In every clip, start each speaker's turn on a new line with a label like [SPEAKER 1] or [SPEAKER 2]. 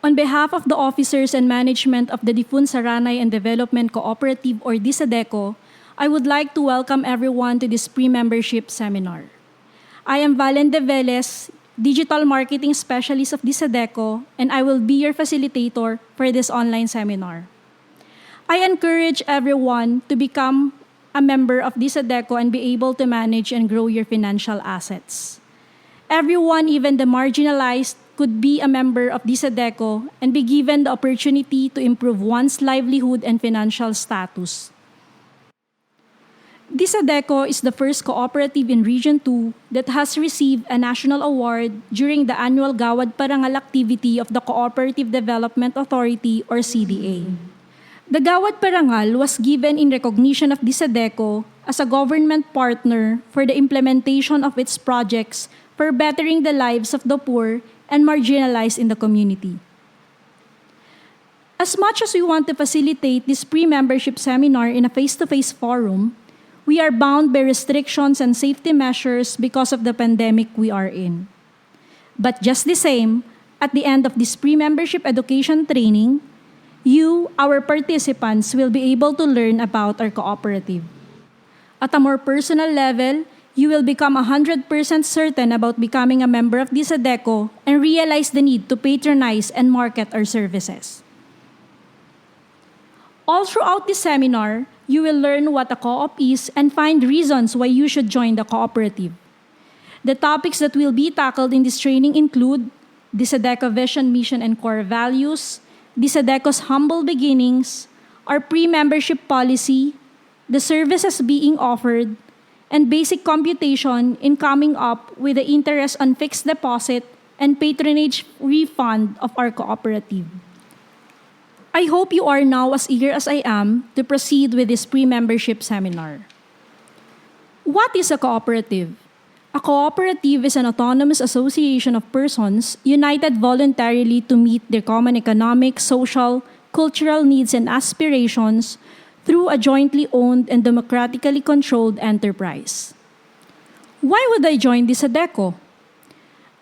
[SPEAKER 1] On behalf of the officers and management of the Difun Saranay and Development Cooperative or Disadeco, I would like to welcome everyone to this pre-membership seminar. I am Valen De Velez, Digital Marketing Specialist of Disadeco, and I will be your facilitator for this online seminar. I encourage everyone to become a member of Disadeco and be able to manage and grow your financial assets. Everyone, even the marginalized, could be a member of Disadeco and be given the opportunity to improve one's livelihood and financial status. Disadeco is the first cooperative in Region 2 that has received a national award during the annual Gawad Parangal activity of the Cooperative Development Authority or CDA. The Gawad Parangal was given in recognition of Disadeco as a government partner for the implementation of its projects for bettering the lives of the poor and marginalized in the community. As much as we want to facilitate this pre-membership seminar in a face-to-face forum, we are bound by restrictions and safety measures because of the pandemic we are in. But just the same, at the end of this pre-membership education training, you, our participants, will be able to learn about our cooperative. At a more personal level, you will become 100% certain about becoming a member of Disadeco and realize the need to patronize and market our services. All throughout this seminar, you will learn what a co-op is and find reasons why you should join the cooperative. The topics that will be tackled in this training include Disadeco vision, mission, and core values, Disadeco's humble beginnings, our pre-membership policy, the services being offered, and basic computation in coming up with the interest on fixed deposit and patronage refund of our cooperative. I hope you are now as eager as I am to proceed with this pre-membership seminar. What is a cooperative? A cooperative is an autonomous association of persons united voluntarily to meet their common economic, social, cultural needs and aspirations through a jointly owned and democratically controlled enterprise. Why would I join Disadeco?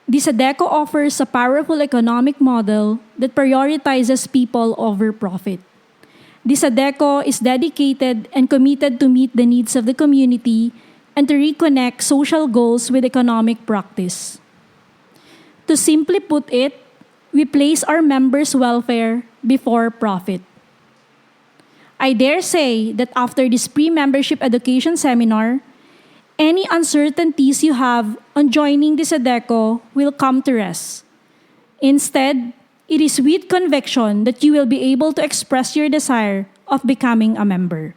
[SPEAKER 1] Disadeco offers a powerful economic model that prioritizes people over profit. Disadeco is dedicated and committed to meet the needs of the community and to reconnect social goals with economic practice. To simply put it, we place our members' welfare before profit. I dare say that after this pre-membership education seminar, any uncertainties you have on joining Disadeco will come to rest. Instead, it is with conviction that you will be able to express your desire of becoming a member.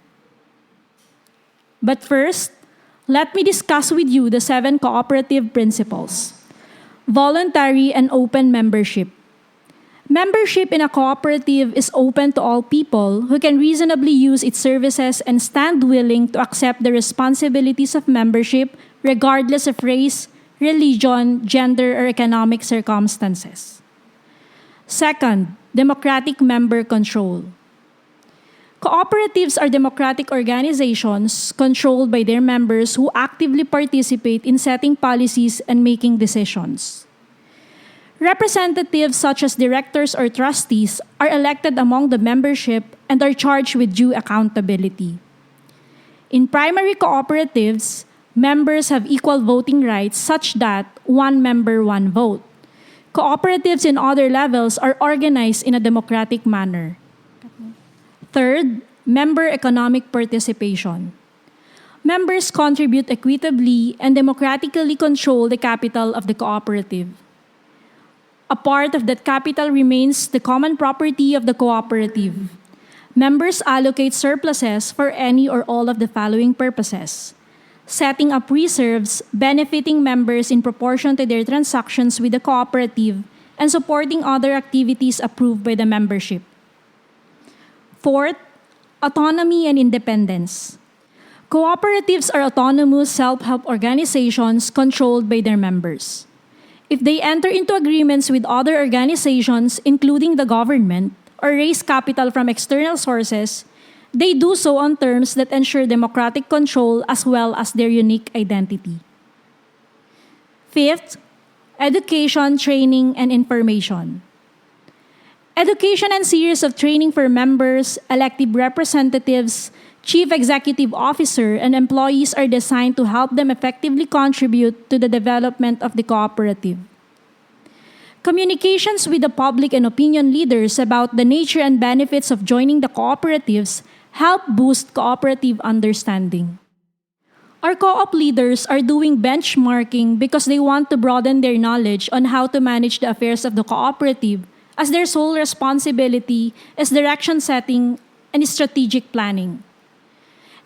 [SPEAKER 1] But first, let me discuss with you the 7 cooperative principles. Voluntary and open membership. Membership in a cooperative is open to all people who can reasonably use its services and stand willing to accept the responsibilities of membership regardless of race, religion, gender, or economic circumstances. Second, democratic member control. Cooperatives are democratic organizations controlled by their members who actively participate in setting policies and making decisions. Representatives such as directors or trustees are elected among the membership and are charged with due accountability. In primary cooperatives, members have equal voting rights such that one member, one vote. Cooperatives in other levels are organized in a democratic manner. Third, member economic participation. Members contribute equitably and democratically control the capital of the cooperative. A part of that capital remains the common property of the cooperative. Members allocate surpluses for any or all of the following purposes: setting up reserves, benefiting members in proportion to their transactions with the cooperative, and supporting other activities approved by the membership. Fourth, autonomy and independence. Cooperatives are autonomous self-help organizations controlled by their members. If they enter into agreements with other organizations, including the government, or raise capital from external sources, they do so on terms that ensure democratic control as well as their unique identity. Fifth, education, training, and information. Education and series of training for members, elected representatives, chief executive officer, and employees are designed to help them effectively contribute to the development of the cooperative. Communications with the public and opinion leaders about the nature and benefits of joining the cooperatives help boost cooperative understanding. Our co-op leaders are doing benchmarking because they want to broaden their knowledge on how to manage the affairs of the cooperative, as their sole responsibility is direction setting and strategic planning.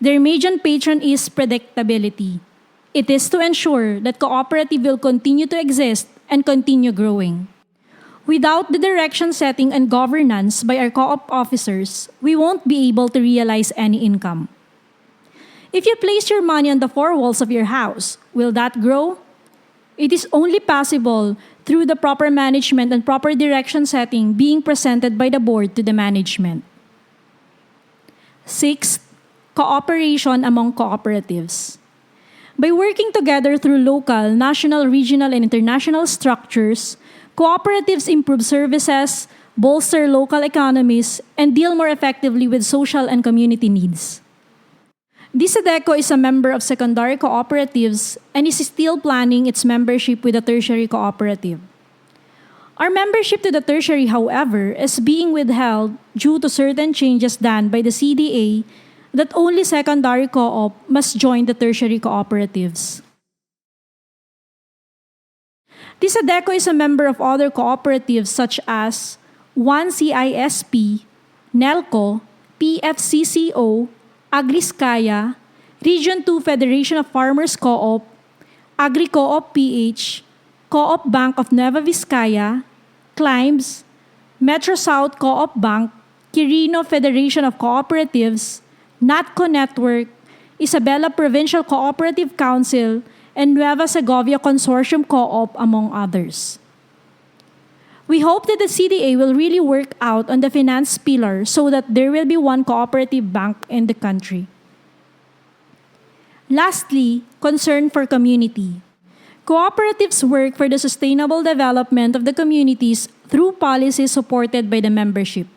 [SPEAKER 1] Their major patron is predictability. It is to ensure that cooperative will continue to exist and continue growing. Without the direction setting and governance by our co-op officers, we won't be able to realize any income. If you place your money on the four walls of your house, will that grow? It is only possible through the proper management and proper direction setting being presented by the board to the management. Sixth, cooperation among cooperatives. By working together through local, national, regional, and international structures, cooperatives improve services, bolster local economies, and deal more effectively with social and community needs. Disadeco is a member of secondary cooperatives and is still planning its membership with a tertiary cooperative. Our membership to the tertiary, however, is being withheld due to certain changes done by the CDA that only secondary co-op must join the tertiary cooperatives. Disadeco is a member of other cooperatives such as 1CISP, NELCO, PFCCO, Agriskaya, Region 2 Federation of Farmers Co-op, Agri-Co-op PH, Co-op Bank of Nueva Vizcaya, Climbs, Metro South Co-op Bank, Quirino Federation of Cooperatives, NATCO Network, Isabela Provincial Cooperative Council, and Nueva Segovia Consortium Co-op, among others. We hope that the CDA will really work out on the finance pillar so that there will be one cooperative bank in the country. Lastly, concern for community. Cooperatives work for the sustainable development of the communities through policies supported by the membership.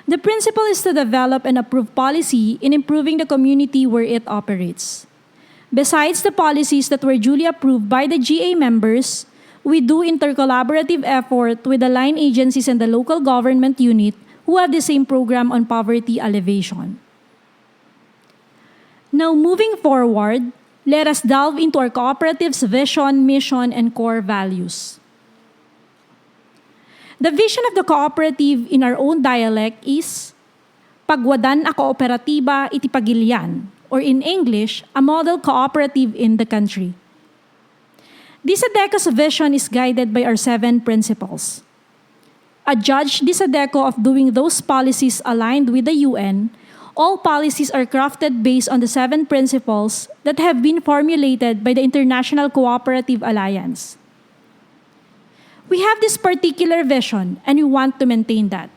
[SPEAKER 1] The principle is to develop and approve policy in improving the community where it operates. Besides the policies that were duly approved by the GA members, we do intercollaborative effort with the line agencies and the local government unit who have the same program on poverty alleviation. Now, moving forward, let us delve into our cooperative's vision, mission, and core values. The vision of the cooperative in our own dialect is Pagwadan a kooperatiba iti pagilian, or in English, a model cooperative in the country. Disadeco's vision is guided by our 7 principles. Adjudge Disadeco of doing those policies aligned with the UN, all policies are crafted based on the 7 principles that have been formulated by the International Cooperative Alliance. We have this particular vision and we want to maintain that.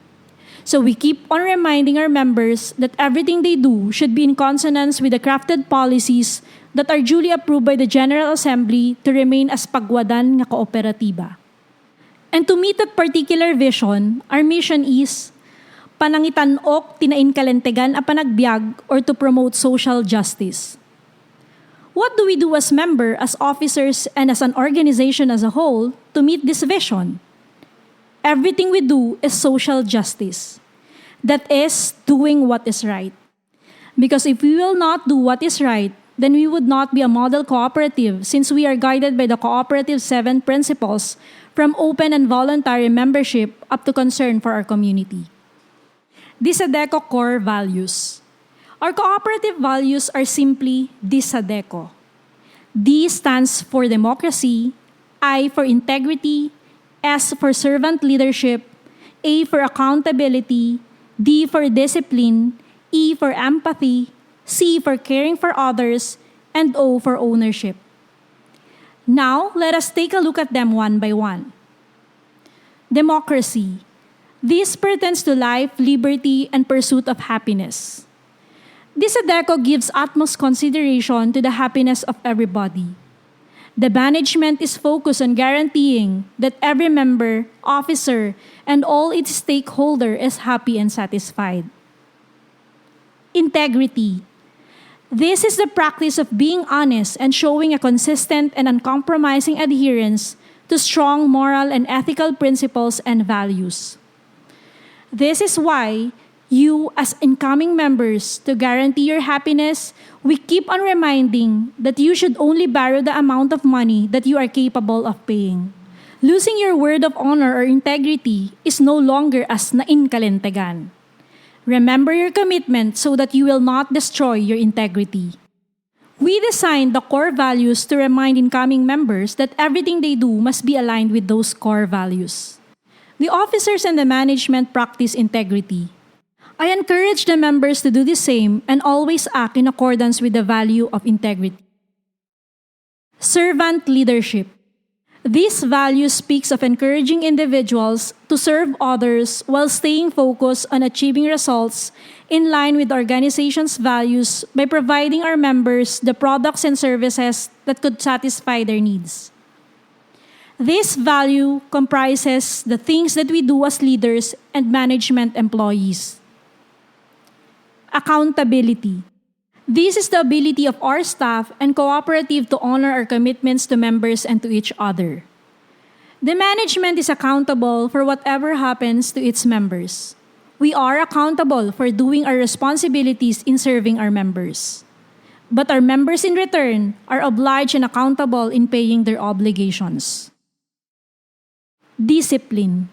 [SPEAKER 1] So we keep on reminding our members that everything they do should be in consonance with the crafted policies that are duly approved by the General Assembly to remain as pagwadan nga kooperatiba. And to meet that particular vision, our mission is panangitan-ok tinain kalentegan a panagbiag or to promote social justice. What do we do as member, as officers, and as an organization as a whole to meet this vision? Everything we do is social justice. That is, doing what is right. Because if we will not do what is right, then we would not be a model cooperative since we are guided by the Cooperative 7 principles from open and voluntary membership up to concern for our community. Disadeco core values. Our cooperative values are simply Disadeco. D stands for democracy, I for integrity, S for servant leadership, A for accountability, D for discipline, E for empathy, C for caring for others, and O for ownership. Now, let us take a look at them one by one. Democracy. This pertains to life, liberty, and pursuit of happiness. Disadeco gives utmost consideration to the happiness of everybody. The management is focused on guaranteeing that every member, officer, and all its stakeholder is happy and satisfied. Integrity. This is the practice of being honest and showing a consistent and uncompromising adherence to strong moral and ethical principles and values. This is why you, as incoming members, to guarantee your happiness, we keep on reminding that you should only borrow the amount of money that you are capable of paying. Losing your word of honor or integrity is no longer as nainkalentegan. Remember your commitment so that you will not destroy your integrity. We designed the core values to remind incoming members that everything they do must be aligned with those core values. The officers and the management practice integrity. I encourage the members to do the same and always act in accordance with the value of integrity. Servant leadership. This value speaks of encouraging individuals to serve others while staying focused on achieving results in line with the organization's values by providing our members the products and services that could satisfy their needs. This value comprises the things that we do as leaders and management employees. Accountability. This is the ability of our staff and cooperative to honor our commitments to members and to each other. The management is accountable for whatever happens to its members. We are accountable for doing our responsibilities in serving our members. But our members in return are obliged and accountable in paying their obligations. Discipline.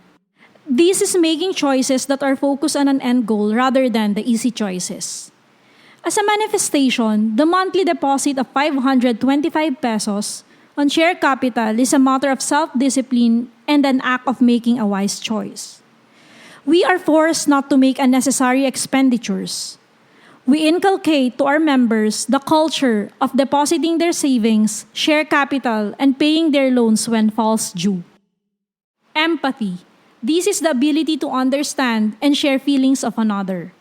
[SPEAKER 1] This is making choices that are focused on an end goal rather than the easy choices. As a manifestation, the monthly deposit of 525 pesos on share capital is a matter of self-discipline and an act of making a wise choice. We are forced not to make unnecessary expenditures. We inculcate to our members the culture of depositing their savings, share capital, and paying their loans when falls due. Empathy. This is the ability to understand and share feelings of another.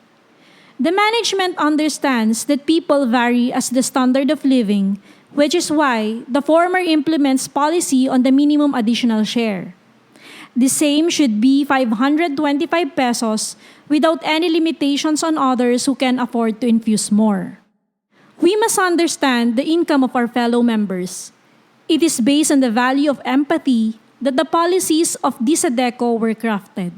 [SPEAKER 1] The management understands that people vary as the standard of living, which is why the former implements policy on the minimum additional share. The same should be 525 pesos without any limitations on others who can afford to infuse more. We must understand the income of our fellow members. It is based on the value of empathy that the policies of Disadeco were crafted.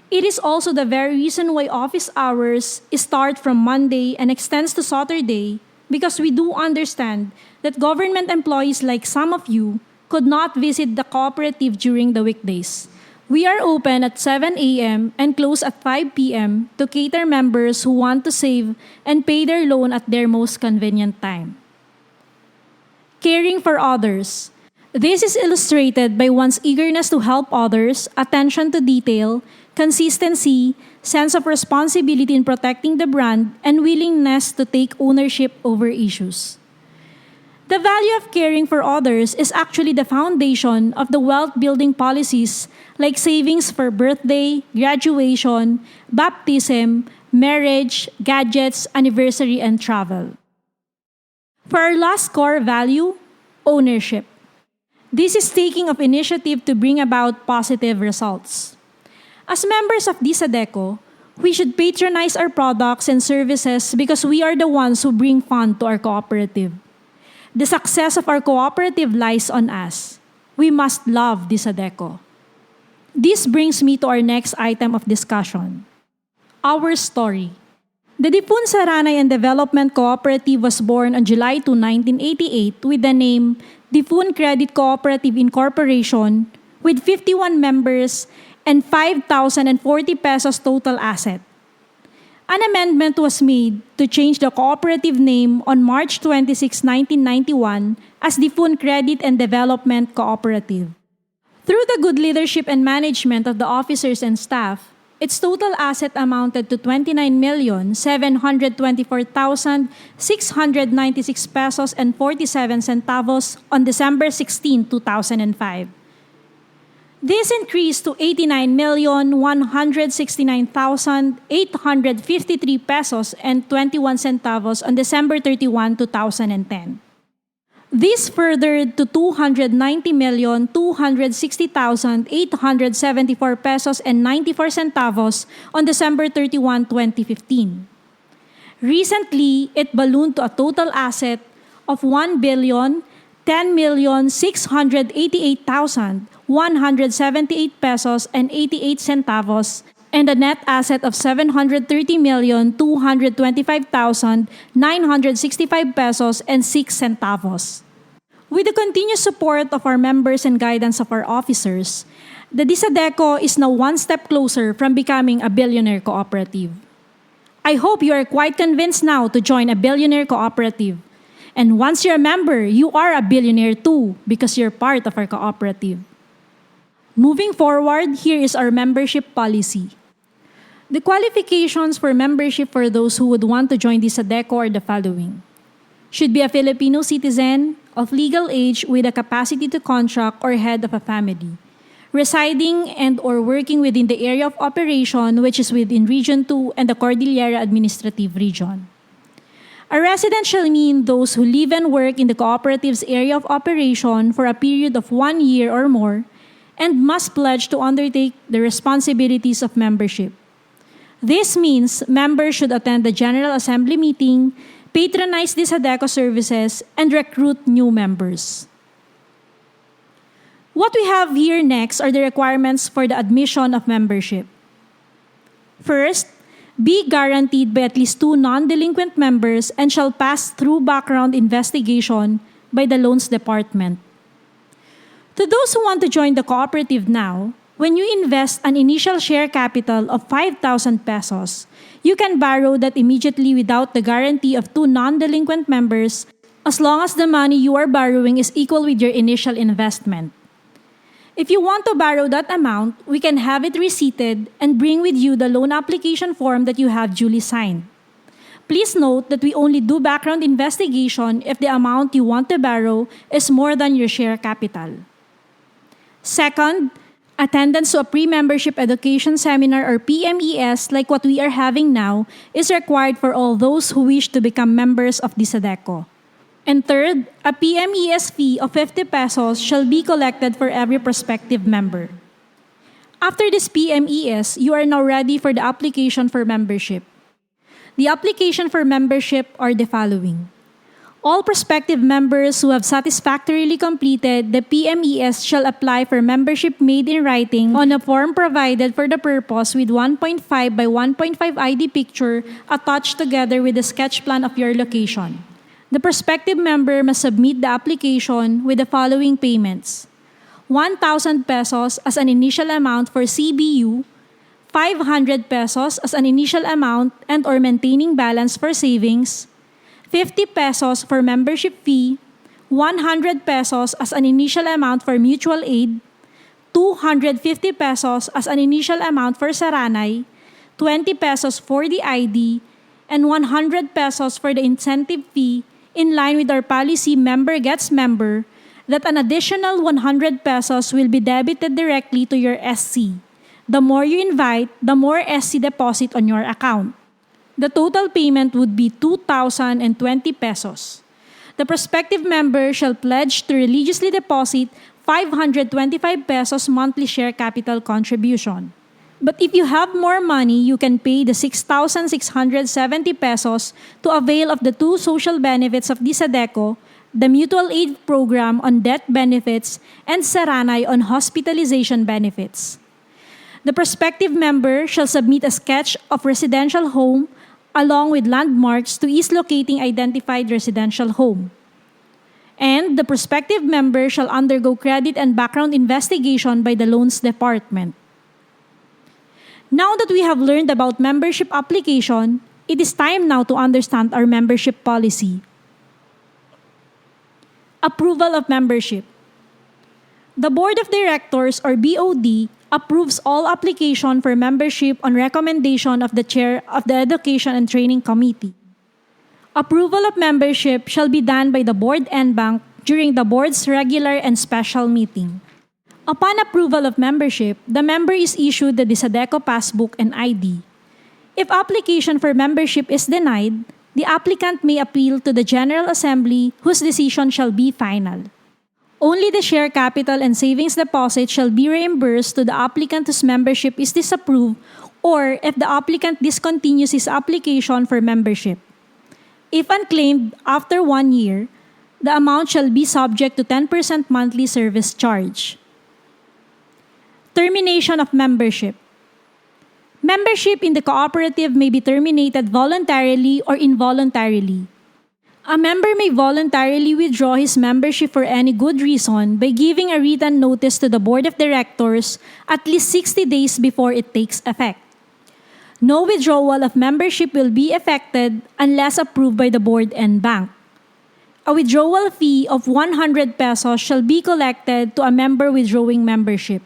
[SPEAKER 1] It is also the very reason why office hours start from Monday and extends to Saturday, because we do understand that government employees like some of you could not visit the cooperative during the weekdays. We are open at 7 a.m. and close at 5 p.m. to cater members who want to save and pay their loan at their most convenient time. Caring for others. This is illustrated by one's eagerness to help others, attention to detail, consistency, sense of responsibility in protecting the brand, and willingness to take ownership over issues. The value of caring for others is actually the foundation of the wealth-building policies like savings for birthday, graduation, baptism, marriage, gadgets, anniversary, and travel. For our last core value, ownership. This is taking of initiative to bring about positive results. As members of Disadeco, we should patronize our products and services because we are the ones who bring fun to our cooperative. The success of our cooperative lies on us. We must love Disadeco. This brings me to our next item of discussion. Our story. The Dipun Saranay and Development Cooperative was born on July 2, 1988 with the name Dipun Credit Cooperative Incorporation with 51 members and 5,040 pesos total asset. An amendment was made to change the cooperative name on March 26, 1991 as Dipun Credit and Development Cooperative. Through the good leadership and management of the officers and staff, its total asset amounted to 29,724,696 pesos and 47 centavos on December 16, 2005. This increased to 89,169,853 pesos and 21 centavos on December 31, 2010. This furthered to 290,260,874 pesos and 94 centavos on December 31, 2015. Recently, it ballooned to a total asset of 1,010,688,178 pesos and 88 centavos and a net asset of 730,225,965 pesos and 6 centavos. With the continuous support of our members and guidance of our officers, the Disadeco is now one step closer from becoming a billionaire cooperative. I hope you are quite convinced now to join a billionaire cooperative. And once you're a member, you are a billionaire too because you're part of our cooperative. Moving forward, here is our membership policy. The qualifications for membership for those who would want to join Disadeco are the following. Should be a Filipino citizen, of legal age with a capacity to contract or head of a family, residing and or working within the area of operation which is within Region 2 and the Cordillera Administrative Region. A resident shall mean those who live and work in the cooperative's area of operation for a period of 1 year or more and must pledge to undertake the responsibilities of membership. This means members should attend the General Assembly meeting, patronize Disadeco services, and recruit new members. What we have here next are the requirements for the admission of membership. First, be guaranteed by at least 2 non-delinquent members and shall pass through background investigation by the Loans Department. To those who want to join the cooperative now, when you invest an initial share capital of 5,000 pesos, you can borrow that immediately without the guarantee of 2 non-delinquent members as long as the money you are borrowing is equal with your initial investment. If you want to borrow that amount, we can have it receipted and bring with you the loan application form that you have duly signed. Please note that we only do background investigation if the amount you want to borrow is more than your share capital. Second, attendance to a pre-membership education seminar or PMES like what we are having now is required for all those who wish to become members of Disadeco. And third, a PMES fee of 50 pesos shall be collected for every prospective member. After this PMES, you are now ready for the application for membership. The application for membership are the following. All prospective members who have satisfactorily completed the PMES shall apply for membership made in writing on a form provided for the purpose with 1.5 by 1.5 ID picture attached together with the sketch plan of your location. The prospective member must submit the application with the following payments: 1,000 pesos as an initial amount for CBU, 500 pesos as an initial amount and or maintaining balance for savings, 50 pesos for membership fee, 100 pesos as an initial amount for mutual aid, 250 pesos as an initial amount for saranay, 20 pesos for the ID, and 100 pesos for the incentive fee in line with our policy member gets member that an additional 100 pesos will be debited directly to your SC. The more you invite, the more SC deposit on your account. The total payment would be 2,020 pesos. The prospective member shall pledge to religiously deposit 525 pesos monthly share capital contribution. But if you have more money, you can pay the 6,670 pesos to avail of the 2 social benefits of Disadeco, the mutual aid program on death benefits, and saranay on hospitalization benefits. The prospective member shall submit a sketch of residential home along with landmarks to ease locating identified residential home. And the prospective member shall undergo credit and background investigation by the Loans Department. Now that we have learned about membership application, it is time now to understand our membership policy. Approval of membership. The Board of Directors or BOD approves all application for membership on recommendation of the Chair of the Education and Training Committee. Approval of membership shall be done by the Board and Bank during the Board's regular and special meeting. Upon approval of membership, the member is issued the Disadeco passbook and ID. If application for membership is denied, the applicant may appeal to the General Assembly, whose decision shall be final. Only the share capital and savings deposit shall be reimbursed to the applicant whose membership is disapproved or if the applicant discontinues his application for membership. If unclaimed after 1 year, the amount shall be subject to 10% monthly service charge. Termination of membership. Membership in the cooperative may be terminated voluntarily or involuntarily. A member may voluntarily withdraw his membership for any good reason by giving a written notice to the Board of Directors at least 60 days before it takes effect. No withdrawal of membership will be effected unless approved by the board and bank. A withdrawal fee of 100 pesos shall be collected to a member withdrawing membership.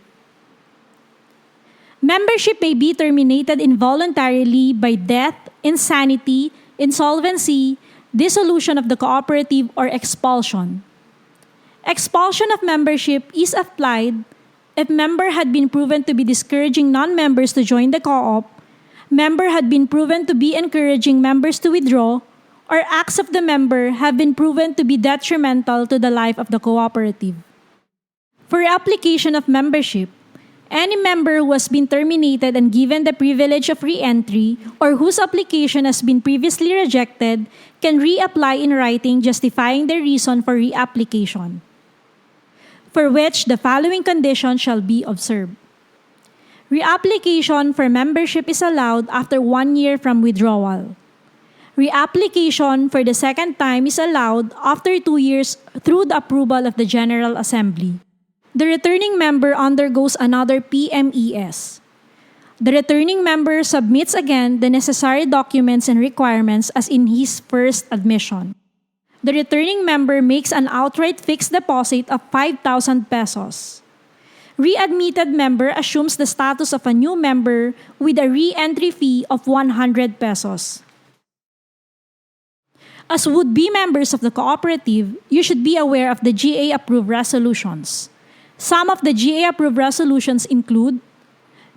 [SPEAKER 1] Membership may be terminated involuntarily by death, insanity, insolvency, dissolution of the cooperative, or expulsion. Expulsion of membership is applied if member had been proven to be discouraging non-members to join the co-op, member had been proven to be encouraging members to withdraw, or acts of the member have been proven to be detrimental to the life of the cooperative. For application of membership, any member who has been terminated and given the privilege of re-entry or whose application has been previously rejected can reapply in writing justifying their reason for reapplication, for which the following conditions shall be observed. Reapplication for membership is allowed after 1 year from withdrawal. Reapplication for the second time is allowed after 2 years through the approval of the General Assembly. The returning member undergoes another PMES. The returning member submits again the necessary documents and requirements as in his first admission. The returning member makes an outright fixed deposit of 5,000 pesos. Readmitted member assumes the status of a new member with a re-entry fee of 100 pesos. As would-be members of the cooperative, you should be aware of the GA-approved resolutions. Some of the GA-approved resolutions include: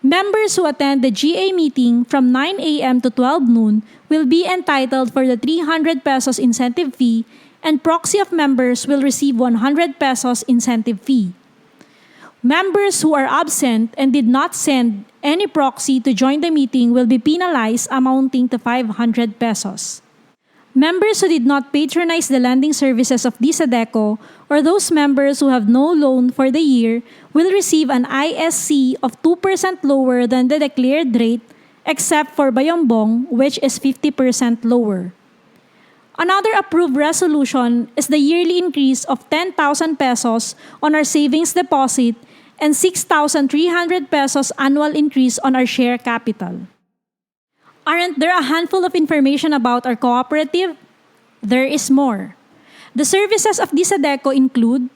[SPEAKER 1] members who attend the GA meeting from 9 a.m. to 12 noon will be entitled for the 300 pesos incentive fee, and proxy of members will receive 100 pesos incentive fee. Members who are absent and did not send any proxy to join the meeting will be penalized amounting to 500 pesos. Members who did not patronize the lending services of Disadeco or those members who have no loan for the year will receive an ISC of 2% lower than the declared rate except for Bayombong, which is 50% lower. Another approved resolution is the yearly increase of 10,000 pesos on our savings deposit and 6,300 pesos annual increase on our share capital. Aren't there a handful of information about our cooperative? There is more. The services of Disadeco include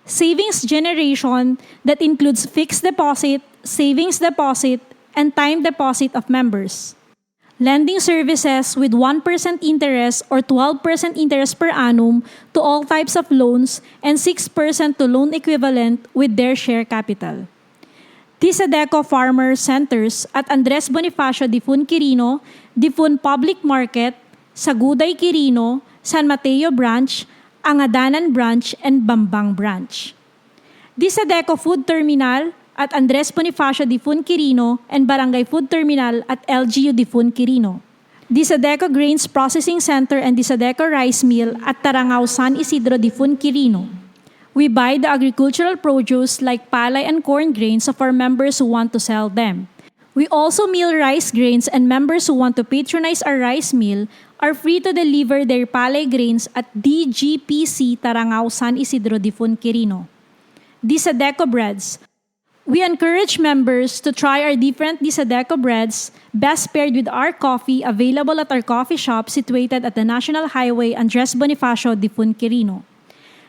[SPEAKER 1] savings generation that includes fixed deposit, savings deposit, and time deposit of members. Lending services with 1% interest or 12% interest per annum to all types of loans and 6% to loan equivalent with their share capital. Disadeco Farmer Centers at Andres Bonifacio Difun Quirino, Difun Public Market, Saguday Quirino, San Mateo Branch, Angadanan Branch, and Bambang Branch. Disadeco Food Terminal at Andres Bonifacio Difun Quirino and Barangay Food Terminal at LGU Difun Quirino. Disadeco Grains Processing Center and Disadeco Rice Mill at Tarangao San Isidro Difun Quirino. We buy the agricultural produce like palay and corn grains of our members who want to sell them. We also mill rice grains, and members who want to patronize our rice mill are free to deliver their palay grains at DGPC Tarangao San Isidro Difun Quirino. Disadeco Breads. We encourage members to try our different Disadeco breads, best paired with our coffee, available at our coffee shop situated at the National Highway Andres Bonifacio Difun Quirino.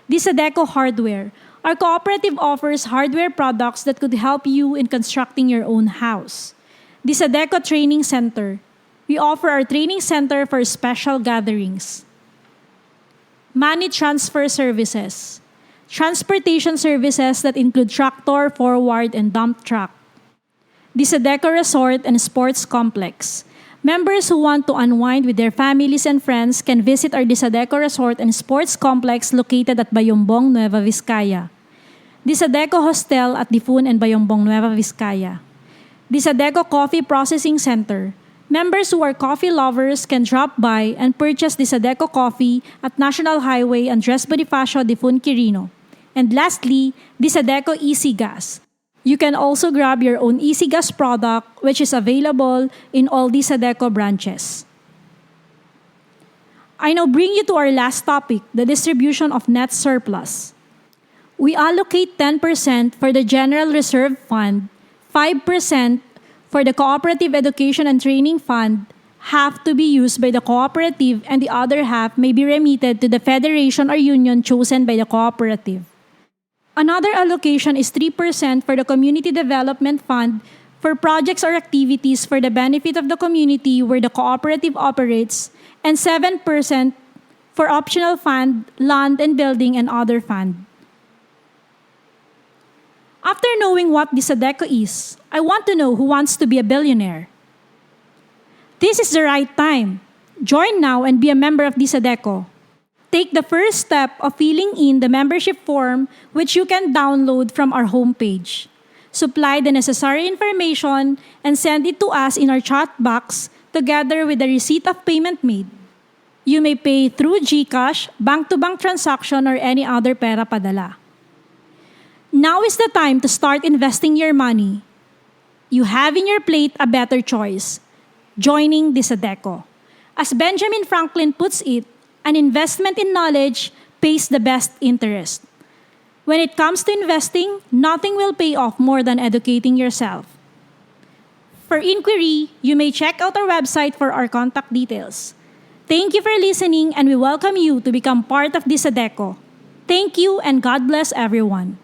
[SPEAKER 1] Disadeco Hardware. Our cooperative offers hardware products that could help you in constructing your own house. Disadeco Training Center. We offer our training center for special gatherings. Money Transfer Services. Transportation services that include tractor, forward, and dump truck. Disadeco Resort and Sports Complex. Members who want to unwind with their families and friends can visit our Disadeco Resort and Sports Complex located at Bayombong, Nueva Vizcaya. Disadeco Hostel at Difun and Bayombong, Nueva Vizcaya. Disadeco Coffee Processing Center. Members who are coffee lovers can drop by and purchase Disadeco coffee at National Highway Andres Bonifacio, Difun, Quirino. And lastly, Disadeco Easy Gas. You can also grab your own Easy Gas product, which is available in all Disadeco branches. I now bring you to our last topic, the distribution of net surplus. We allocate 10% for the General Reserve Fund, 5% for the Cooperative Education and Training Fund, half to be used by the cooperative and the other half may be remitted to the federation or union chosen by the cooperative. Another allocation is 3% for the Community Development Fund for projects or activities for the benefit of the community where the cooperative operates, and 7% for optional fund, land and building, and other fund. After knowing what Disadeco is, I want to know who wants to be a billionaire. This is the right time. Join now and be a member of Disadeco. Take the first step of filling in the membership form which you can download from our homepage. Supply the necessary information and send it to us in our chat box together with the receipt of payment made. You may pay through GCash, bank-to-bank transaction, or any other pera padala. Now is the time to start investing your money. You have in your plate a better choice, joining Disadeco. As Benjamin Franklin puts it, an investment in knowledge pays the best interest. When it comes to investing, nothing will pay off more than educating yourself. For inquiry, you may check out our website for our contact details. Thank you for listening, and we welcome you to become part of Disadeco. Thank you and God bless everyone.